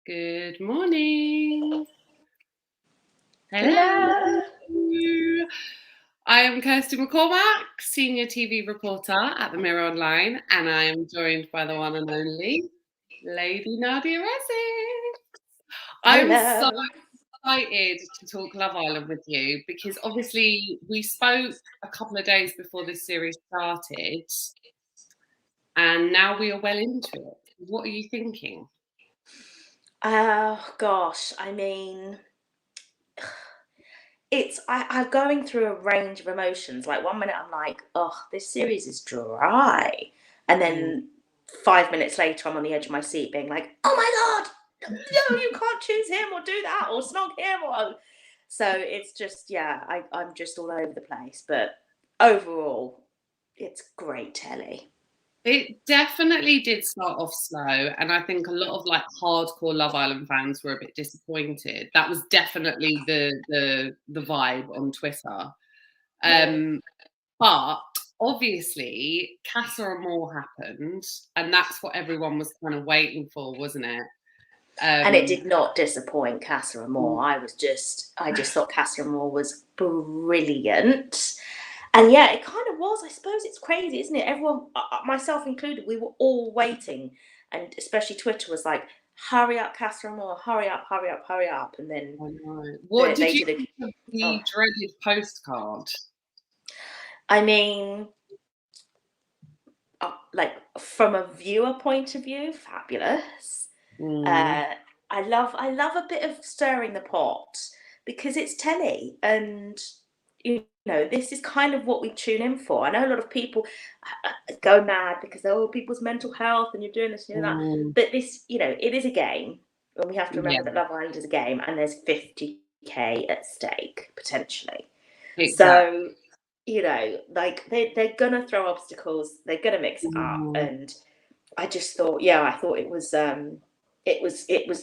Good morning. Hello. I am Kirsty McCormack, Senior TV Reporter at the Mirror Online, and I am joined by the one and only Lady Nadia Essex. I'm so excited to talk Love Island with you because obviously we spoke a couple of days before this series started, and now we are well into it. What are you thinking? Oh gosh, I mean, I'm going through a range of emotions. Like 1 minute I'm like, oh, this series is dry, and then 5 minutes later I'm on the edge of my seat, being like, oh my god, no, you can't choose him or do that or snog him or. So it's just I'm just all over the place. But overall, it's great telly. It definitely did start off slow, and I think a lot of like hardcore Love Island fans were a bit disappointed. That was definitely the vibe on Twitter. But obviously, Casa Amor happened, and that's what everyone was kind of waiting for, wasn't it? And it did not disappoint Casa Amor. I just thought Casa Amor was brilliant. And yeah, it kind of was. I suppose it's crazy, isn't it? Everyone, myself included, we were all waiting. And especially Twitter was like, hurry up, Casa Amor, hurry up, hurry up, hurry up. And then what did you think of the dreaded postcard? I mean, like from a viewer point of view, fabulous. I love a bit of stirring the pot because it's telly, and you know this is kind of what we tune in for. I know a lot of people go mad because people's mental health and you're doing this and that, but this, it is a game, and we have to remember that Love Island is a game, and there's 50k at stake potentially. Exactly. So like they're gonna throw obstacles, they're gonna mix it up, and I just thought, I thought it was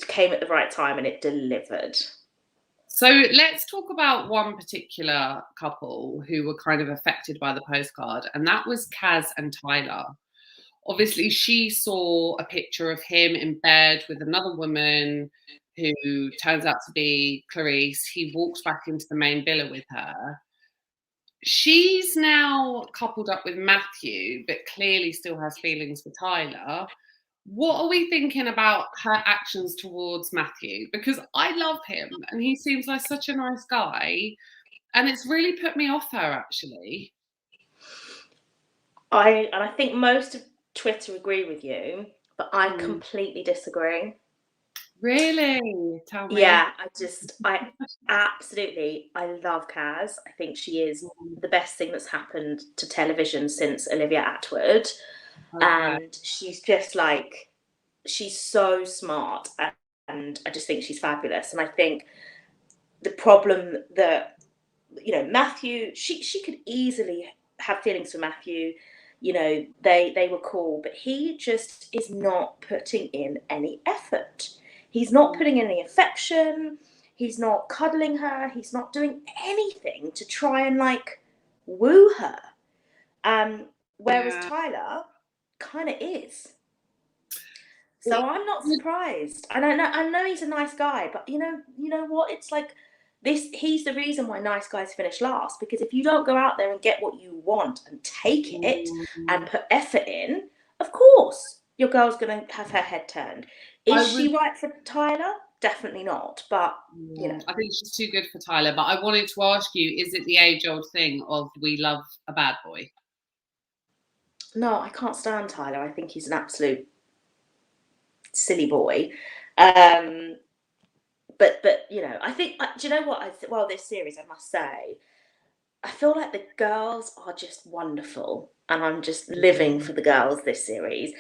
came at the right time and it delivered. So let's talk about one particular couple who were kind of affected by the postcard, and that was Kaz and Tyler. Obviously, she saw a picture of him in bed with another woman who turns out to be Clarice. He walks back into the main villa with her. She's now coupled up with Matthew, but clearly still has feelings for Tyler. What are we thinking about her actions towards Matthew? Because I love him and he seems like such a nice guy, and it's really put me off her, actually. I think most of Twitter agree with you, but I completely disagree. Really? Tell me. Yeah, I absolutely, I love Kaz. I think she is the best thing that's happened to television since Olivia Attwood. Okay. And she's just like, she's so smart, and I just think she's fabulous. And I think the problem that, Matthew, she could easily have feelings for Matthew. They were cool, but he just is not putting in any effort. He's not putting in any affection. He's not cuddling her. He's not doing anything to try and like woo her. Whereas Tyler kind of is. So I'm not surprised. And I know he's a nice guy, but you know what? It's like this. He's the reason why nice guys finish last, because if you don't go out there and get what you want and take it and put effort in, of course your girl's gonna have her head turned. Is she right for Tyler? Definitely not. But I think she's too good for Tyler. But I wanted to ask you: is it the age-old thing of we love a bad boy? No, I can't stand Tyler. I think he's an absolute silly boy. But I think, do you know what? This series, I must say, I feel like the girls are just wonderful, and I'm just living for the girls this series.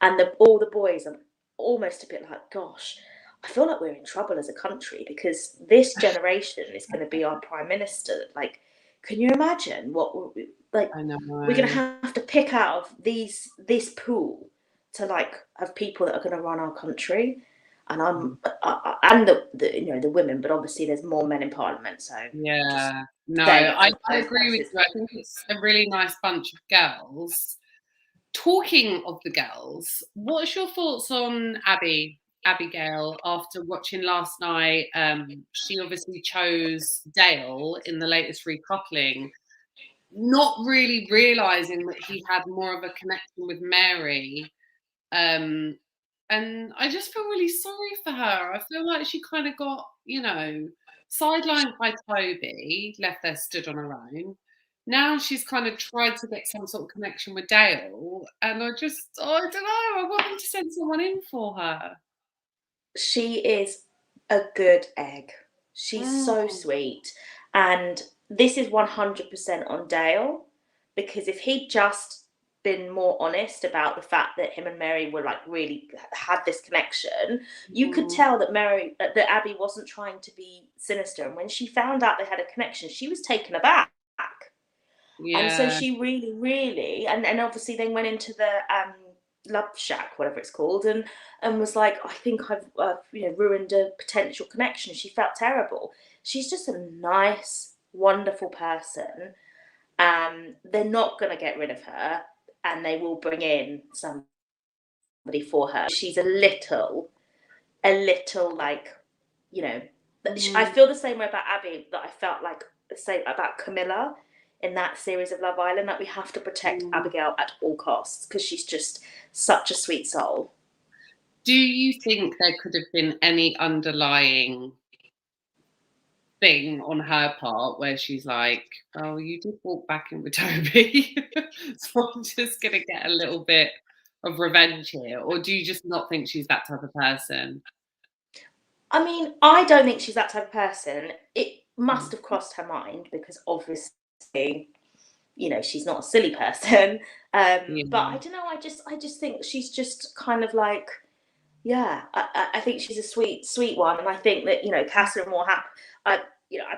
And all the boys are almost a bit like, gosh, I feel like we're in trouble as a country because this generation is going to be our prime minister. Like, can you imagine what we're going to have to pick out of this pool to like have people that are going to run our country? And and the women, but obviously there's more men in Parliament. So I agree with you. I think it's a really nice bunch of girls. Talking of the girls, what's your thoughts on Abby Abigail, after watching last night, she obviously chose Dale in the latest recoupling, not really realizing that he had more of a connection with Mary. And I just feel really sorry for her. I feel like she kind of got, sidelined by Toby, left there stood on her own. Now she's kind of tried to get some sort of connection with Dale, and I don't know. I want them to send someone in for her. She is a good egg. She's so sweet. And this is 100% on Dale, because if he'd just been more honest about the fact that him and Mary were like really had this connection, you could tell that that Abby wasn't trying to be sinister. And when she found out they had a connection, she was taken aback. Yeah. And so she really, really, and obviously then went into the Love Shack, whatever it's called, and was like, I think I've ruined a potential connection. She felt terrible. She's just a nice, wonderful person. They're not going to get rid of her, and they will bring in somebody for her. She's a little like, I feel the same way about Abby that I felt like the same about Camilla in that series of Love Island, that we have to protect Abigail at all costs because she's just such a sweet soul. Do you think there could have been any underlying thing on her part where she's like, oh, you did walk back in with Toby, so I'm just going to get a little bit of revenge here? Or do you just not think she's that type of person? I mean, I don't think she's that type of person. It must have crossed her mind because obviously, she's not a silly person. But I don't know. I just think she's just kind of like, I think she's a sweet one. And I think that, Casa and Moore I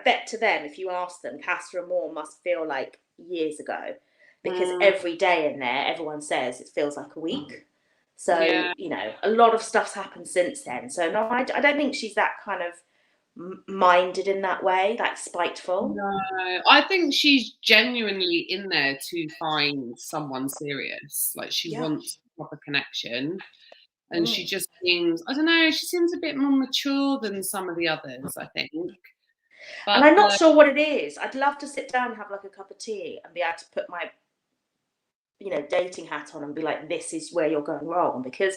bet to them, if you ask them, Casa and Moore must feel like years ago, because every day in there, everyone says it feels like a week. So, a lot of stuff's happened since then. So, no, I don't think she's that kind of minded in that way, like spiteful. No, I think she's genuinely in there to find someone serious. Like, she wants a proper connection. And she just seems, I don't know, she seems a bit more mature than some of the others, I think. But, and I'm not sure what it is. I'd love to sit down and have like a cup of tea and be able to put my dating hat on and be like, this is where you're going wrong, because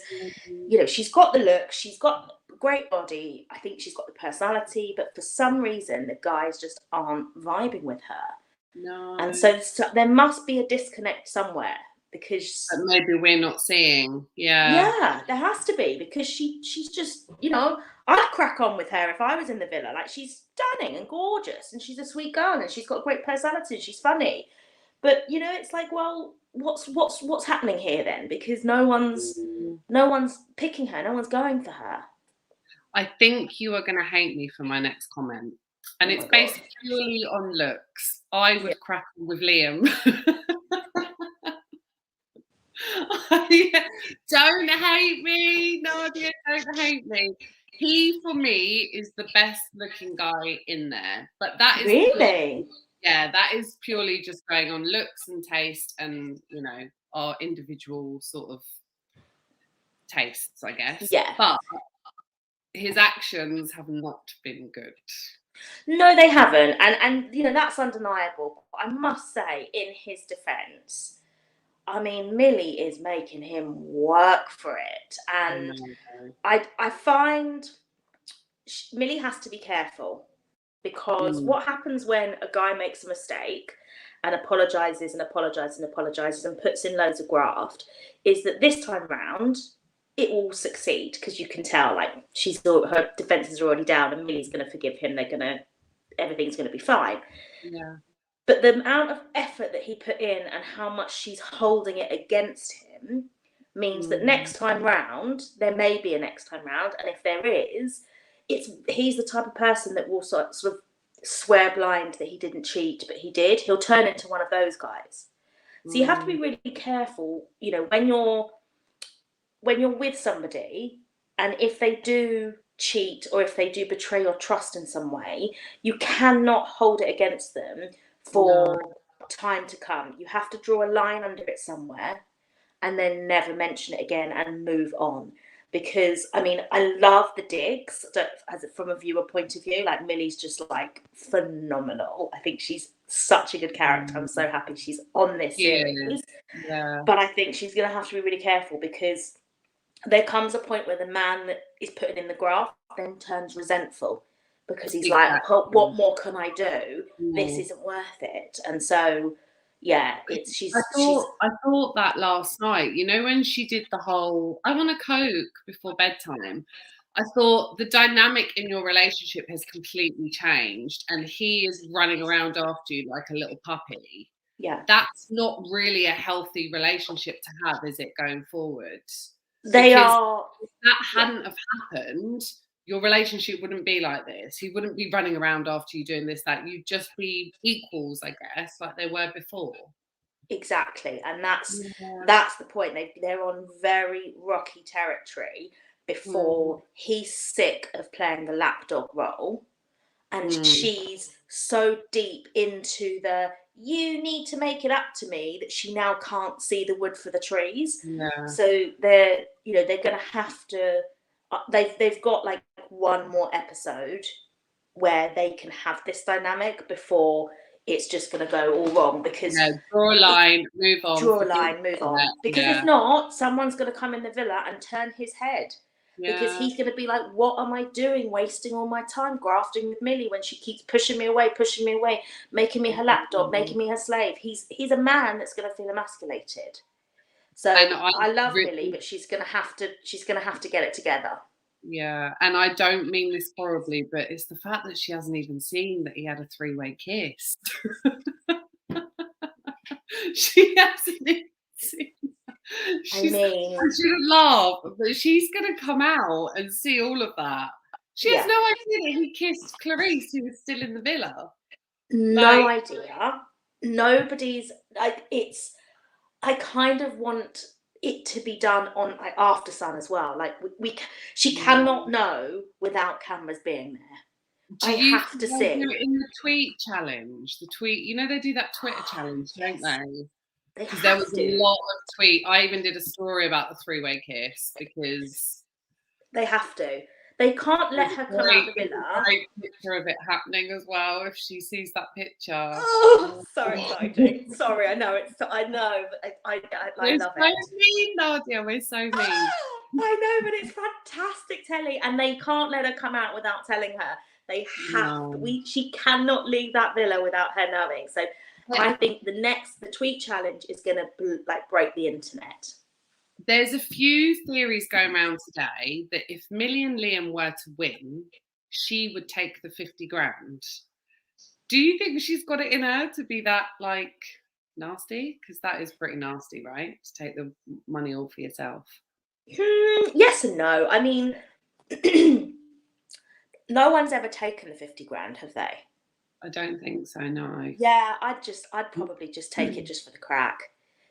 she's got the look, she's got a great body, I think she's got the personality, but for some reason the guys just aren't vibing with her. No. And so there must be a disconnect somewhere, because that maybe we're not seeing. Yeah, there has to be, because she's just, I'd crack on with her if I was in the villa. Like, she's stunning and gorgeous, and she's a sweet girl, and she's got a great personality, and she's funny. But it's like, well, what's happening here then? Because no one's picking her, no one's going for her. I think you are going to hate me for my next comment, and it's based purely on looks. I would crack on with Liam. Don't hate me, Nadia. Don't hate me. He, for me, is the best looking guy in there. But that is really, that is purely just going on looks and taste, and our individual sort of tastes, I guess. Yeah. But his actions have not been good. No, they haven't, and that's undeniable. I must say, in his defence, I mean, Millie is making him work for it. And I find Millie has to be careful, because what happens when a guy makes a mistake and apologises and apologises and apologises and puts in loads of graft is that this time round it will succeed, because you can tell, like, her defences are already down and Millie's going to forgive him. Everything's going to be fine. Yeah. But the amount of effort that he put in and how much she's holding it against him means that next time round, there may be a next time round. And if there is, he's the type of person that will sort of swear blind that he didn't cheat, but he did. He'll turn into one of those guys. So you have to be really careful, when you're with somebody, and if they do cheat or if they do betray your trust in some way, you cannot hold it against them for time to come. You have to draw a line under it somewhere and then never mention it again and move on. because I mean, I love the digs from a viewer point of view. Like Millie's just like phenomenal. I think she's such a good character. I'm so happy she's on this series. Yeah. But I think she's going to have to be really careful, because there comes a point where the man that is putting in the graft then turns resentful, because he's like, oh, what more can I do? This isn't worth it. And so, yeah, I thought that last night, you know, when she did the whole, I want a Coke before bedtime. I thought the dynamic in your relationship has completely changed, and he is running around after you like a little puppy. Yeah. That's not really a healthy relationship to have, is it, going forward? They Because are. if that hadn't have happened, your relationship wouldn't be like this. He wouldn't be running around after you doing this, that. You'd just be equals, I guess, like they were before. Exactly. And that's the point. They're on very rocky territory before he's sick of playing the lapdog role, and she's so deep into the you need to make it up to me that she now can't see the wood for the trees. So they're going to have to they've got like one more episode where they can have this dynamic before it's just going to go all wrong, because draw a line, move on. Because if not, someone's going to come in the villa and turn his head. Because he's going to be like, what am I doing, wasting all my time grafting with Millie when she keeps pushing me away, making me her lapdog, making me her slave. He's a man that's going to feel emasculated. So I love Millie, but she's going to have to get it together. Yeah, and I don't mean this horribly, but it's the fact that she hasn't even seen that he had a 3-way kiss. She hasn't even seen that. I shouldn't laugh, but she's going to come out and see all of that. She has no idea that he kissed Clarice, who was still in the villa. No idea. Nobody's like, I kind of want it to be done on like After Sun as well. Like she cannot know without cameras being there. I have to see. In the tweet challenge, you know, they do that Twitter challenge, don't they? Because there was a lot of tweet. I even did a story about the 3-way kiss, because they have to. They can't let her come out the villa. Great picture of it happening as well. If she sees that picture. Oh, sorry, Jane. Sorry, I know, but I love it. We're so mean, Nadia. We're so mean. I know, but it's fantastic telly, and they can't let her come out without telling her. They have. She cannot leave that villa without her knowing. So I think the tweet challenge is going to like break the internet. There's a few theories going around today that if Millie and Liam were to win, she would take the 50 grand. Do you think she's got it in her to be that like nasty? Because that is pretty nasty, right? To take the money all for yourself. Yes and no. I mean, no one's ever taken the 50 grand, have they? I don't think so, no. Yeah, I'd probably just take it just for the crack.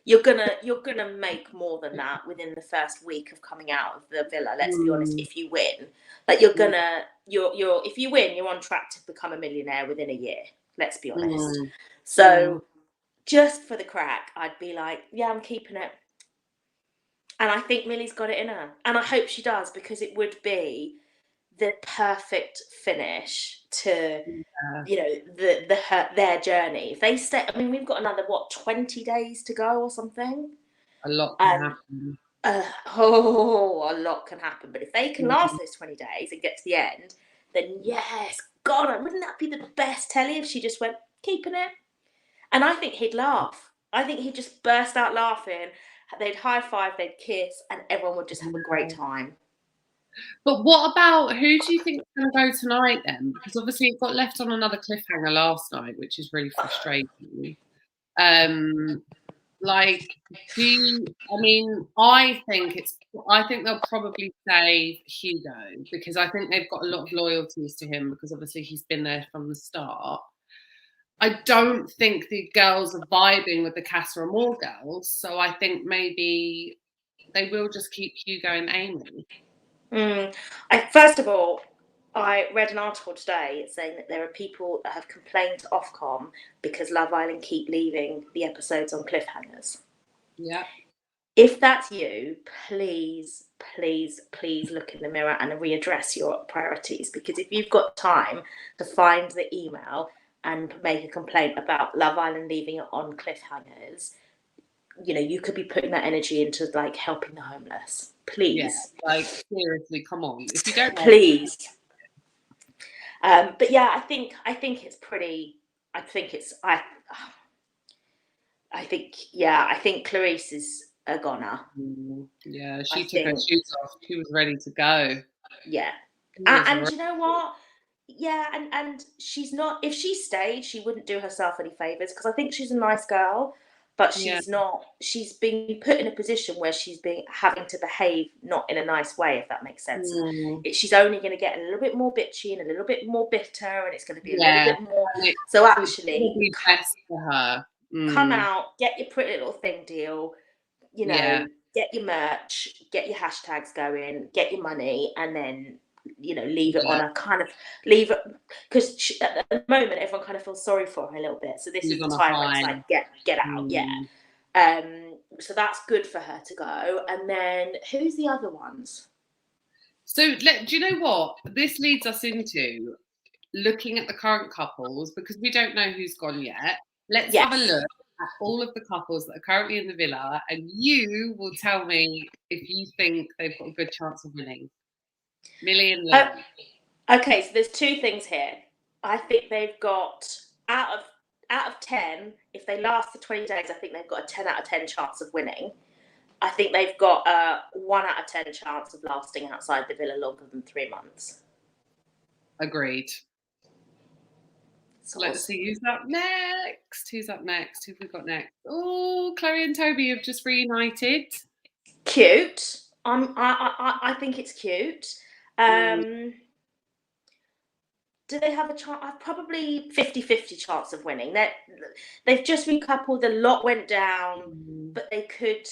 You're gonna make more than that within the first week of coming out of the villa. Let's be honest. If you win, like you're if you win, you're on track to become a millionaire within a year. Let's be honest. So just for the crack, I'd be like, yeah, I'm keeping it. And I think Millie's got it in her, and I hope she does, because it would be the perfect finish to their journey. If they stay, I mean, we've got another 20 days to go or something. A lot can happen. A lot can happen. But if they can last those 20 days and get to the end, then yes, God, wouldn't that be the best telly if she just went keeping it? And I think he'd laugh. I think he'd just burst out laughing. They'd high five, they'd kiss, and everyone would just have a great time. But what about, who do you think is going to go tonight then? Because obviously it got left on another cliffhanger last night, which is really frustrating. I think they'll probably say Hugo, because I think they've got a lot of loyalties to him, because obviously he's been there from the start. I don't think the girls are vibing with the Casa Amor girls, so I think maybe they will just keep Hugo and Amy. First of all, I read an article today saying that there are people that have complained to Ofcom because Love Island keep leaving the episodes on cliffhangers. Yeah. if that's you, please, please, please look in the mirror and readdress your priorities. Because if you've got time to find the email and make a complaint about Love Island leaving it on cliffhangers, you know, you could be putting that energy into like helping the homeless. Please. Yeah, like seriously, come on. If you don't, please. But yeah, I think it's pretty. I think Clarice is a goner. Yeah, she took her shoes off. She was ready to go. Yeah, and you know what? Yeah, and she's not. If she stayed, she wouldn't do herself any favors, because I think she's a nice girl, but she's not. She's been put in a position where she's been having to behave not in a nice way, if that makes sense. She's only going to get a little bit more bitchy and a little bit more bitter, and it's going to be a little bit more. So actually, be best for her. Come out, get your pretty little thing deal. You know, get your merch, get your hashtags going, get your money, and then, you know, leave it on a kind of, leave it, because at the moment everyone kind of feels sorry for her a little bit, so this is the time where it's like get out. So that's good for her to go. And then who's the other ones? So do you know what this leads us into? Looking at the current couples, because we don't know who's gone yet. Let's have a look at all of the couples that are currently in the villa, and you will tell me if you think they've got a good chance of winning. Millie and Lily. Okay, so there's two things here. I think they've got, out of 10, if they last for 20 days, I think they've got a 10 out of 10 chance of winning. I think they've got a 1 out of 10 chance of lasting outside the villa longer than 3 months. Agreed. So let's see who's up next. Who's up next? Who have we got next? Oh, Chloe and Toby have just reunited. Cute. I think it's cute. Do they have a chance? Probably 50-50 chance of winning. They've just recoupled. A lot went down, but they could,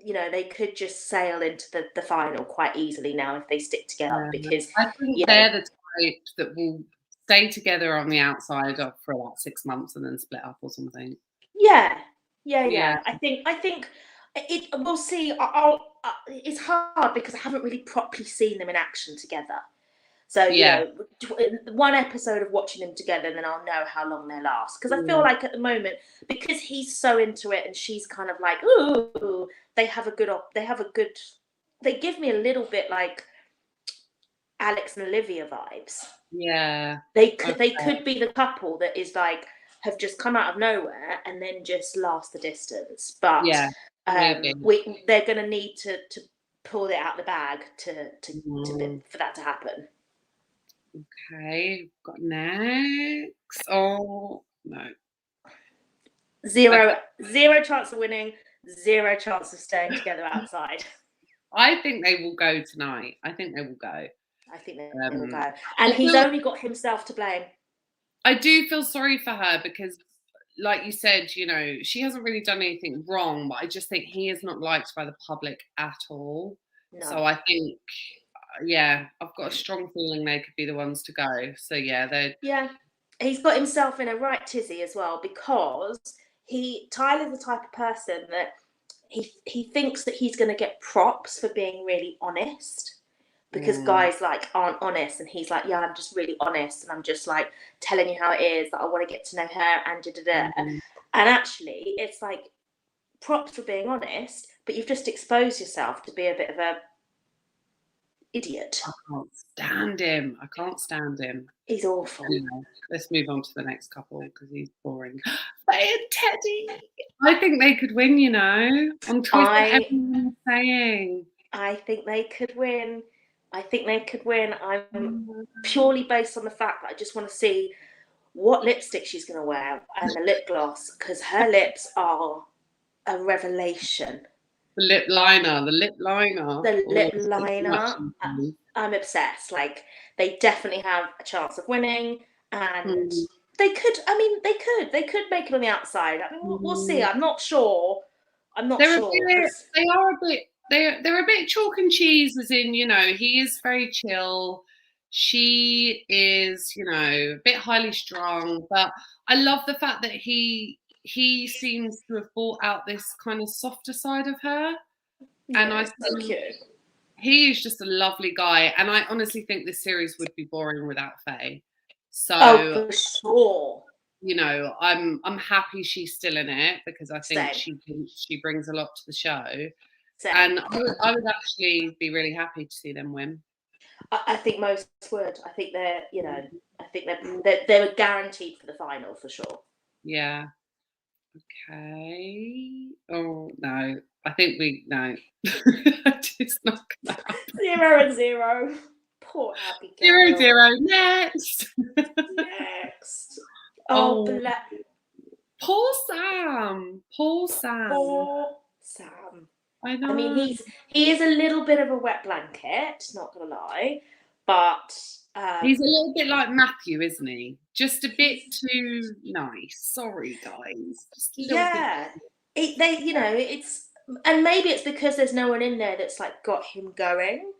you know, they could just sail into the final quite easily now if they stick together. Because I think they're the type that will stay together on the outside for about 6 months and then split up or something. Yeah. I think it. We'll see. It's hard because I haven't really properly seen them in action together. So you know, one episode of watching them together, and then I'll know how long they last. Because I feel like at the moment, because he's so into it and she's kind of like, ooh, they give me a little bit like Alex and Olivia vibes. Yeah. They could be the couple that is like, have just come out of nowhere and then just last the distance. But they're going to need to pull it out the bag for that to happen. Okay, got next. Oh no. Zero chance of winning, 0 chance of staying together outside. I think they will go tonight. I think they will go. And he's only got himself to blame. I do feel sorry for her because, like you said, you know, she hasn't really done anything wrong, but I just think he is not liked by the public at all. No. So I think, I've got a strong feeling they could be the ones to go. So he's got himself in a right tizzy as well, because Tyler's the type of person that he thinks that he's going to get props for being really honest. Because guys like aren't honest, and he's like, yeah, I'm just really honest, and I'm just like telling you how it is, that I want to get to know her, and and actually it's like props for being honest, but you've just exposed yourself to be a bit of a idiot. I can't stand him. He's awful. Anyway, let's move on to the next couple because he's boring. Faye and Teddy. I think they could win, you know. On Twitter, everyone's saying. I think they could win. I'm purely based on the fact that I just want to see what lipstick she's going to wear and the lip gloss, because her lips are a revelation. The lip liner. I'm obsessed. Like, they definitely have a chance of winning, and they could make it on the outside. I mean, we'll see. I'm not sure. They are a bit. They're a bit chalk and cheese, as in, you know, he is very chill. She is, you know, a bit highly strung, but I love the fact that he he seems to have brought out this kind of softer side of her. And I so think cute. he is just a lovely guy. And I honestly think this series would be boring without Faye. So, oh, for sure. You know, I'm happy she's still in it because I think Same. she brings a lot to the show. Same. And I would actually be really happy to see them win. I think most would. I think they're, you know, I think they were guaranteed for the final for sure. Yeah. Okay. Oh no, I think no. It's not gonna happen. 0-0. Poor Abigail. 0-0. Next. Next. Oh, Black. poor Sam. Poor Sam. Poor Sam. I know. I mean, he is a little bit of a wet blanket, not gonna lie, but he's a little bit like Matthew, isn't he? Just a bit too nice. Sorry, guys. Just a little bit. You know, and maybe it's because there's no one in there that's like got him going.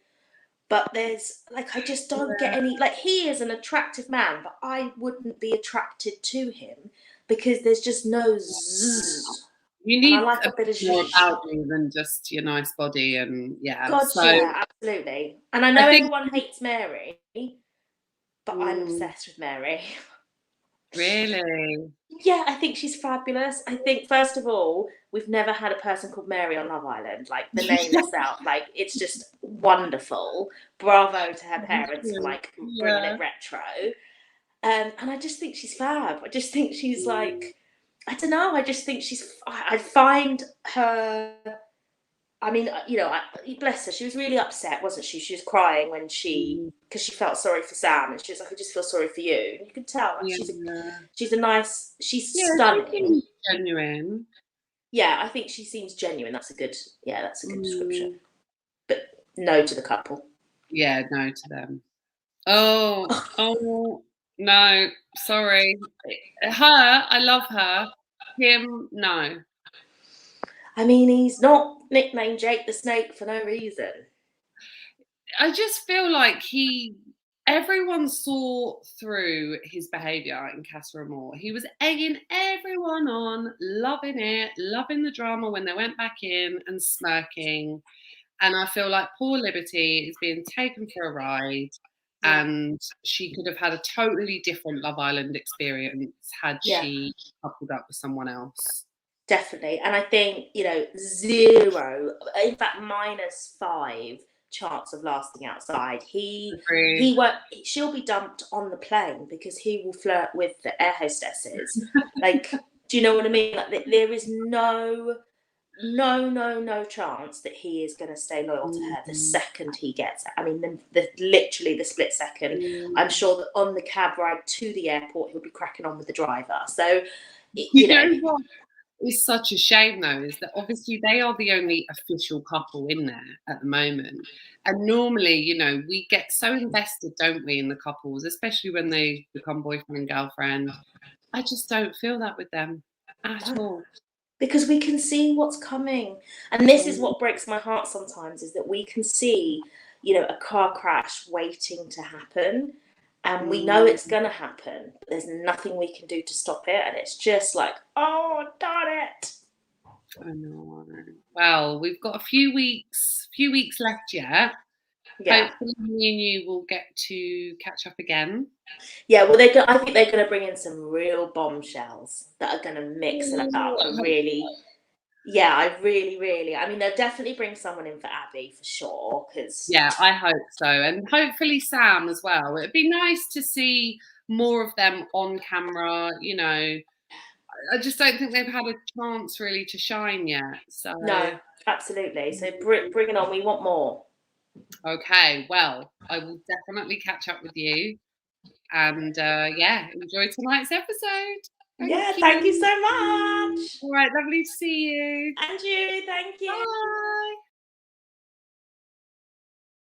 But there's like, I just don't get any, like, he is an attractive man, but I wouldn't be attracted to him because there's just no zzz. You need like a bit more about you than just your nice body and God, yeah, absolutely. And I know everyone hates Mary, but I'm obsessed with Mary. Really? Yeah, I think she's fabulous. I think, first of all, we've never had a person called Mary on Love Island. Like, the name itself, like, it's just wonderful. Bravo to her parents for, like, bringing it retro. And I just think she's fab. I just think she's, like, I don't know. I just think I find her, I mean, you know, bless her. She was really upset, wasn't she? She was crying when because she felt sorry for Sam, and she was like, "I just feel sorry for you." And you can tell, like, she's a nice, she's stunning, genuine. Yeah, I think she seems genuine. That's a good description. But no to the couple. Yeah, no to them. Oh no, sorry. Her, I love her. Him, no. I mean, he's not nicknamed Jake the Snake for no reason. I just feel like everyone saw through his behaviour in Casa Amor. He was egging everyone on, loving it, loving the drama when they went back in and smirking. And I feel like poor Liberty is being taken for a ride. And she could have had a totally different Love Island experience had she coupled up with someone else. Definitely. And I think, you know, 0, in fact, -5 chance of lasting outside. She'll be dumped on the plane because he will flirt with the air hostesses. Like, do you know what I mean? Like, there is no chance that he is going to stay loyal to her the second he gets it. I mean, literally the split second. I'm sure that on the cab ride to the airport, he'll be cracking on with the driver. So, you know what is such a shame, though, is that obviously they are the only official couple in there at the moment. And normally, you know, we get so invested, don't we, in the couples, especially when they become boyfriend and girlfriend. I just don't feel that with them at all. Because we can see what's coming. And this is what breaks my heart sometimes, is that we can see, you know, a car crash waiting to happen. And we know it's going to happen. But there's nothing we can do to stop it. And it's just like, oh, darn it. I know. Well, we've got a few weeks left yet. Yeah. Hopefully me and you will get to catch up again. Yeah, well, I think they're going to bring in some real bombshells that are going to mix it up and really... Yeah, I mean, they'll definitely bring someone in for Abby for sure. Yeah, I hope so. And hopefully Sam as well. It'd be nice to see more of them on camera, you know. I just don't think they've had a chance really to shine yet. So no, absolutely. So bring it on. We want more. Okay, well, I will definitely catch up with you. And enjoy tonight's episode. Thank you so much. All right, lovely to see you. And you, thank you. Bye.